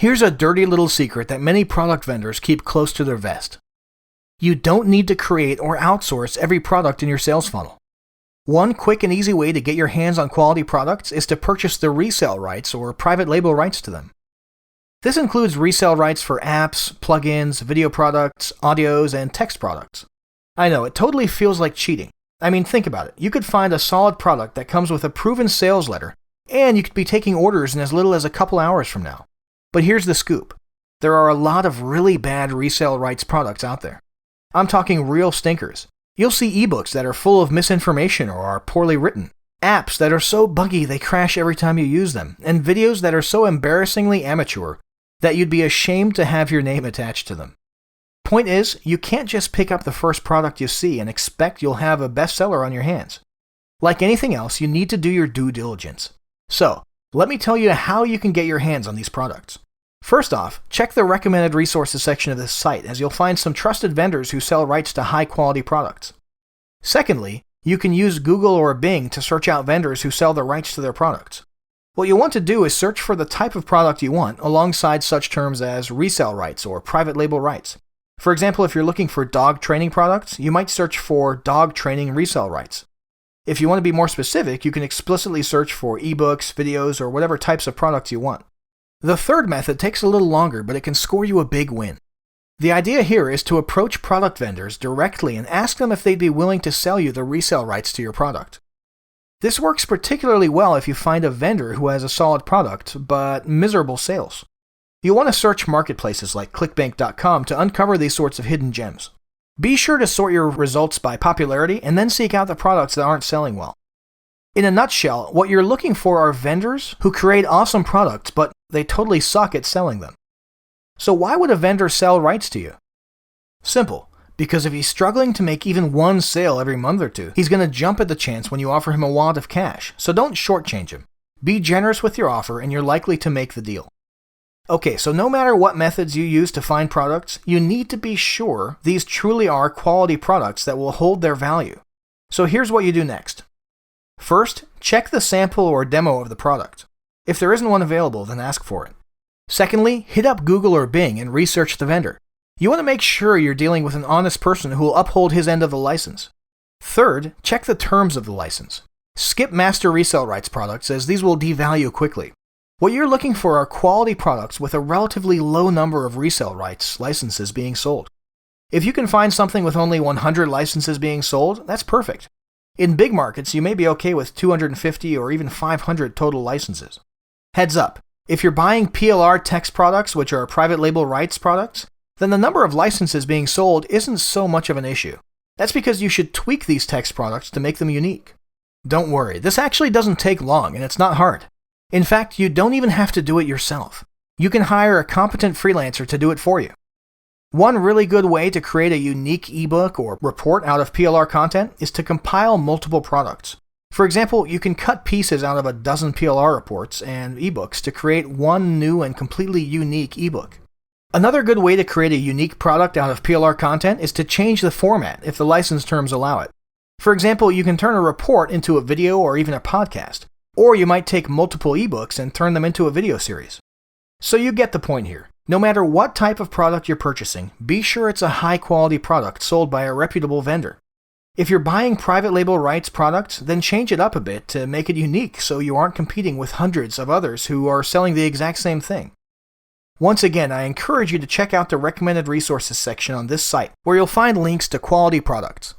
Here's a dirty little secret that many product vendors keep close to their vest. You don't need to create or outsource every product in your sales funnel. One quick and easy way to get your hands on quality products is to purchase the resale rights or private label rights to them. This includes resale rights for apps, plugins, video products, audios, and text products. I know, it totally feels like cheating. I mean, think about it. You could find a solid product that comes with a proven sales letter, and you could be taking orders in as little as a couple hours from now. But here's the scoop. There are a lot of really bad resale rights products out there. I'm talking real stinkers. You'll see ebooks that are full of misinformation or are poorly written, apps that are so buggy they crash every time you use them, and videos that are so embarrassingly amateur that you'd be ashamed to have your name attached to them. Point is, you can't just pick up the first product you see and expect you'll have a bestseller on your hands. Like anything else, you need to do your due diligence. So, let me tell you how you can get your hands on these products. First off, check the recommended resources section of this site, as you'll find some trusted vendors who sell rights to high-quality products. Secondly, you can use Google or Bing to search out vendors who sell the rights to their products. What you'll want to do is search for the type of product you want alongside such terms as resale rights or private label rights. For example, if you're looking for dog training products, you might search for dog training resale rights. If you want to be more specific, you can explicitly search for ebooks, videos, or whatever types of products you want. The third method takes a little longer, but it can score you a big win. The idea here is to approach product vendors directly and ask them if they'd be willing to sell you the resale rights to your product. This works particularly well if you find a vendor who has a solid product, but miserable sales. You'll want to search marketplaces like clickbank.com to uncover these sorts of hidden gems. Be sure to sort your results by popularity and then seek out the products that aren't selling well. In a nutshell, what you're looking for are vendors who create awesome products, but they totally suck at selling them. So why would a vendor sell rights to you? Simple. Because if he's struggling to make even one sale every month or two, he's going to jump at the chance when you offer him a wad of cash, so don't shortchange him. Be generous with your offer and you're likely to make the deal. Okay, so no matter what methods you use to find products, you need to be sure these truly are quality products that will hold their value. So here's what you do next. First, check the sample or demo of the product. If there isn't one available, then ask for it. Secondly, hit up Google or Bing and research the vendor. You want to make sure you're dealing with an honest person who will uphold his end of the license. Third, check the terms of the license. Skip master resale rights products, as these will devalue quickly. What you're looking for are quality products with a relatively low number of resale rights licenses being sold. If you can find something with only 100 licenses being sold, that's perfect. In big markets, you may be okay with 250 or even 500 total licenses. Heads up, if you're buying PLR text products, which are private label rights products, then the number of licenses being sold isn't so much of an issue. That's because you should tweak these text products to make them unique. Don't worry, this actually doesn't take long and it's not hard. In fact, you don't even have to do it yourself. You can hire a competent freelancer to do it for you. One really good way to create a unique ebook or report out of PLR content is to compile multiple products. For example, you can cut pieces out of a dozen PLR reports and ebooks to create one new and completely unique ebook. Another good way to create a unique product out of PLR content is to change the format if the license terms allow it. For example, you can turn a report into a video or even a podcast, or you might take multiple ebooks and turn them into a video series. So you get the point here. No matter what type of product you're purchasing, be sure it's a high-quality product sold by a reputable vendor. If you're buying private label rights products, then change it up a bit to make it unique so you aren't competing with hundreds of others who are selling the exact same thing. Once again, I encourage you to check out the recommended resources section on this site, where you'll find links to quality products.